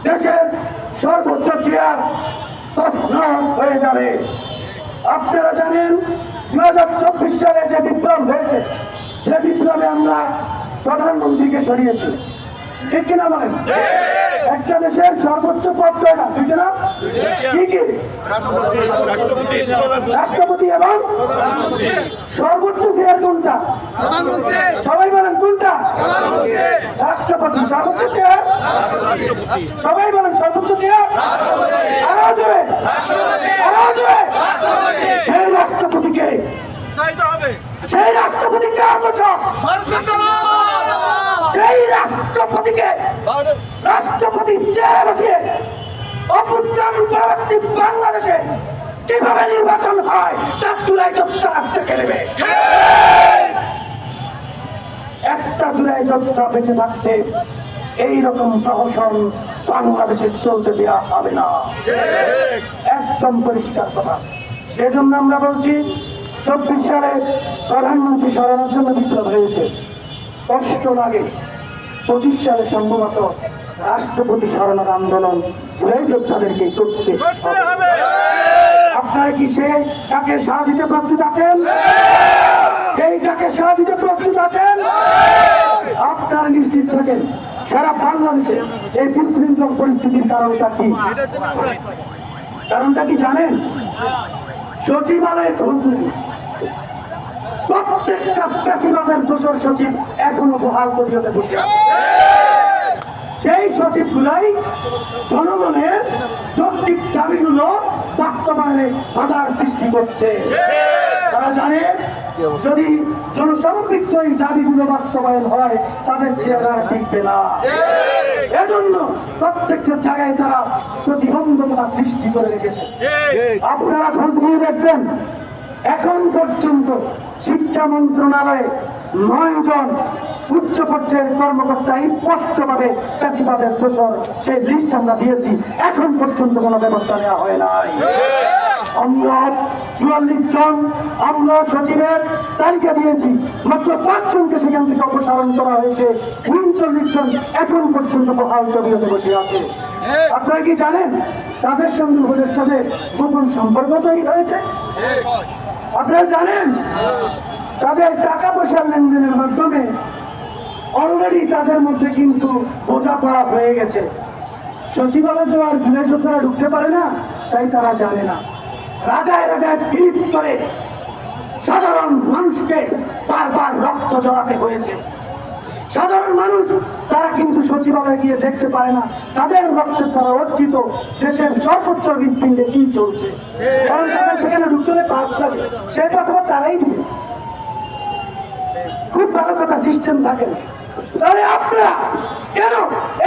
দেশের সর্বোচ্চ চেয়ার তছনছ হয়ে যাবে। আপনারা জানেন 2024 সালে যে বিপ্লব হয়েছে, সে বিপ্লবে আমরা প্রধানমন্ত্রীকে সরিয়েছি, ঠিক কিনা বলেন? একটা দেশের সর্বোচ্চ পদ কয়টা? দুইটা না? কি কি? রাষ্ট্রপতি এবং সর্বোচ্চ চেয়ার কোনটা? সবাই বলেন কোনটা? রাষ্ট্রপতি। সর্বোচ্চ চেয়ার সবাই বলেন সর্বোচ্চ চেয়ার আরো জোরে, আরো জোরে। সেই রাষ্ট্রপতিকে সেই রাষ্ট্রপতিকে সেই রাষ্ট্রপতিকে রাষ্ট্রপতি চেয়ারে বসিয়ে অভ্যুত্থান পরবর্তী বাংলাদেশে কিভাবে নির্বাচন হয় তার জুলাই যোদ্ধা থেকে নেবে। একটা জুলাই যোদ্ধা বেঁচে থাকতে এইরকম প্রহসন বাংলাদেশে চলতে দেওয়া হবে না, একদম পরিষ্কার কথা। সেজন্য আমরা বলছি 24 সালে প্রধানমন্ত্রী সরানোর জন্য বিপ্লব হয়েছে, কষ্ট লাগে। 25 সালে সম্ভবত রাষ্ট্রপতি সরানোর আন্দোলন জুলাই যোদ্ধাদেরকে করতে হবে। আপনারা কি সেই তাকে সাড়া দিতে প্রস্তুত আছেন? সেইটাকে সাড়া দিতে প্রস্তুত আছেন? আপনারা নিশ্চিত থাকেন সারা বাংলাদেশে এই বিশৃঙ্খল পরিস্থিতির কারণটা কি? কারণটা কি জানেন? সচিবালয়ে খোঁজ নেই, প্রত্যেকটা ফ্যাসিবাদের দোসর সচিব এখনো বহাল তবিয়তে বসে আছে। সেই সচিবগুলাই জনগণের যৌক্তিক দাবিগুলো বাস্তবায়নে বাধার সৃষ্টি করছে। তারা জানে যদি জনসম্পৃক্ত এই দাবিগুলো বাস্তবায়ন হয় তাদের চেহারা টিকবে না। এজন্য প্রত্যেকটা জায়গায় তারা প্রতিবন্ধকতা সৃষ্টি করে রেখেছে। আপনারা খোঁজ নিয়ে দেখবেন এখন পর্যন্ত শিক্ষা মন্ত্রণালয়ে 9 জন উচ্চ পর্যায়ের কর্মকর্তা স্পষ্টভাবে ফ্যাসিবাদের দোষর সেই লিস্ট আমরা দিয়েছি, এখন পর্যন্ত কোনো ব্যবস্থা নেওয়া হয় নাই। আমরা 44 জন আমরা সচিবের তালিকা দিয়েছি, মাত্র 5 জনকে সেখান থেকে অপসারণ করা হয়েছে। 39 জন এখন পর্যন্ত বহাল তবিয়তে বসে আছে। আপনারা কি জানেন তাদের সঙ্গে উপদেষ্টাদের গোপন সম্পর্ক তৈরি হয়েছে? আপনারা জানেন তাদের টাকা পয়সার লেনদেনের মাধ্যমে অলরেডি তাদের মধ্যে কিন্তু বোঝাপড়া হয়ে গেছে। সচিবালয় তো আর জুলাই যোদ্ধারা ঢুকতে পারে না, তাই তারা জানে না। রাজায় রাজায় পিড়িত করে সাধারণ মানুষকে বারবার রক্ত জড়াতে হয়েছে। সাধারণ মানুষ তারা কিন্তু সচিবালয়ে গিয়ে দেখতে পারে না তাদের রক্তে তারা অর্জিত দেশের সর্বোচ্চ হৃৎপিণ্ডে কি চলছে। কারণ তারা সেখানে ঢুকতে পাস লাগে, সেই পাস তারাই দিবে। খুব ভালো কথা, সিস্টেম থাকে না। তাহলে আপনারা কেন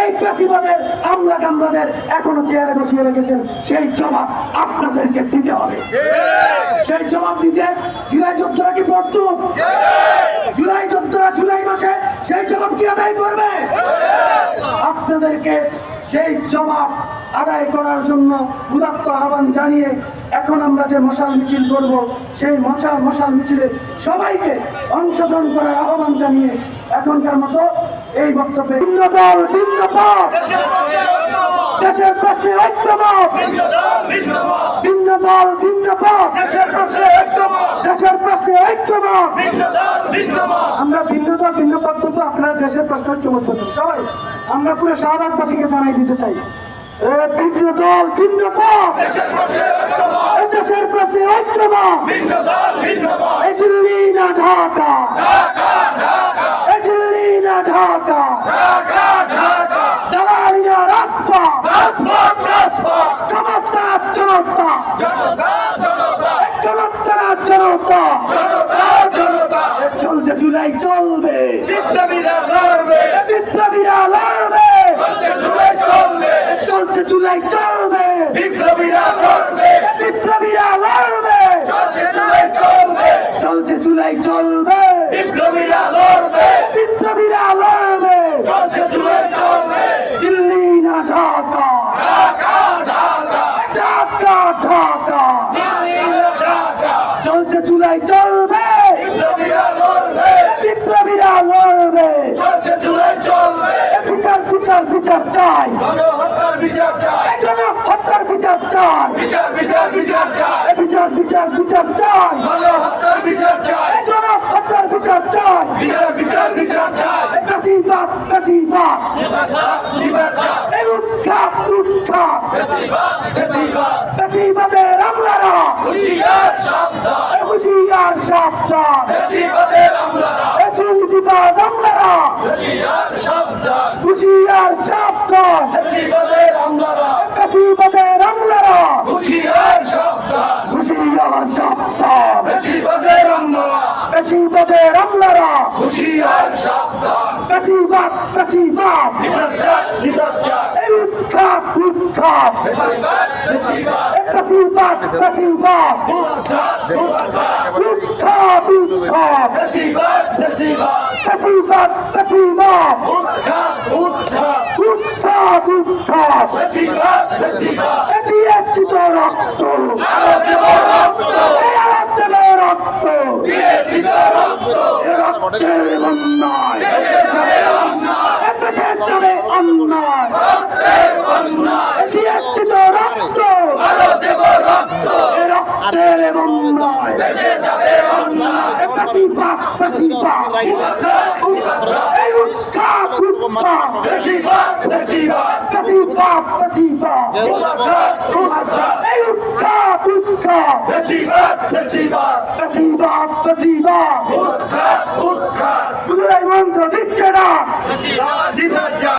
এই ফ্যাসিবাদের আমলা কামলাদের এখনো চেয়ারে বসিয়ে রেখেছেন? সেই জবাব আপনাদেরকে দিতে হবে। সেই জবাব দিতে জুলাই যোদ্ধারা কি প্রস্তুত? জুলাই যোদ্ধারা জুলাই মাসে সেই জবাব কি আদায় করবে? আপনাদেরকে সেই জবাব আদায় করার জন্য উদাত্ত আহ্বান জানিয়ে এখন আমরা যে মশাল মিছিল করব, সেই মশাল মিছিলে সবাইকে অংশগ্রহণ করার আহ্বান জানিয়ে এখনকার মতো এই বক্তব্যে ভিন্ন দল ভিন্ন পথ, দেশের প্রশ্নে ঐক্যমত, ভিন্ন দল ভিন্ন পথ, দেশের প্রশ্নে ঐক্যমত। আমরা ভিন্ন দল ভিন্ন পথ করবো, আপনারা দেশের প্রশ্নে ঐক্যমত করবেন। সবাই আমরা পুরো শাহবাগবাসীকে জানাই দিতে চাই, ভিন্ন দল ভিন্ন পথ, দেশের প্রশ্নে ঐক্যমত। এই দিল্লি না ঢাকা, দিল্লি না ঢাকা, দালালি না রাজপথ, জনতা জনতা, জনতা চলছে, জুলাই চলবে, বিপ্লবীরা লড়বে, চলছে জুলাই চলবে, বিপ্লবীরা লড়বে, চলছে জুলাই চলবে, বিপ্লবীরা লড়বে, দিল্লি না ঢাকা, ঢাকা ঢাকা, চলছে জুলাই চলবে, বিপ্লবীরা লড়বে, বিচার বিচার বিচার চাই। বিচার চাই গণহত্যার বিচার চাই বিচার বিচার বিচার চাই বিচার বিচার বিচার চাই গণহত্যার বিচার চাই গণহত্যার বিচার চাই বিচার বিচার বিচার চাই বেশিরভাগ বেশিরভাগ নিবারচার উৎখাত উৎখাত বেশিরভাগ বেশিরভাগ বেশিরভাগের আমলারা হুঁশিয়ার সাবধান হুঁশিয়ার সাবধান বেশিরভাগের আমলারা দুর্নীতিবাজ আমলারা হুঁশিয়ার সাবধান হুঁশিয়ার সাবধান বেশিরভাগের আমলারা বেশিরভাগের আমলারা হুঁশিয়ার সাবধান হুঁশিয়ার সাবধান বেশিরভাগের আমলারা বেশিরভাগের আমলারা হুঁশিয়ার সাবধান বেশিরভাগ বেশিরভাগ নিবারচার নিবারচার উৎখাত উৎখাত বেশিরভাগ বেশিরভাগ বেশিরভাগ বেশিরভাগ মুর্দাত মুর্দাত উৎখাত উৎখাত বেশিরভাগ বেশিরভাগ বেশিরভাগ বেশিরভাগ উৎখাত উৎখাত উৎখাত উৎখাত বেশিরভাগ বেশিরভাগ এটি একচিত রক্ত আরো দেব রক্ত এই আরাধ্য রক্ত দিয়েছি তো রক্ত এ রক্তের অন্যায় দেশে যাবে অন্যায় এ দেশের চলে অন্যায় রক্তের অন্যায় এটি একচিত রক্ত আরো দেব রক্ত এ রক্তের অন্যায় দেশে যাবে অন্যায় এ বেশিরভাগ বেশিরভাগ উৎখাত উৎখাত এই উৎখাত উৎখাত বেশিরভাগ বেশিরভাগ বেশিরভাগ বেশিরভাগ উৎখাত উৎখাত এই উৎখাত উৎখাত বেশিরভাগ বেশিরভাগ বেশিরভাগ বেশিরভাগ উৎখাত উৎখাত মঞ্চ দিচ্ছে না নিবারচার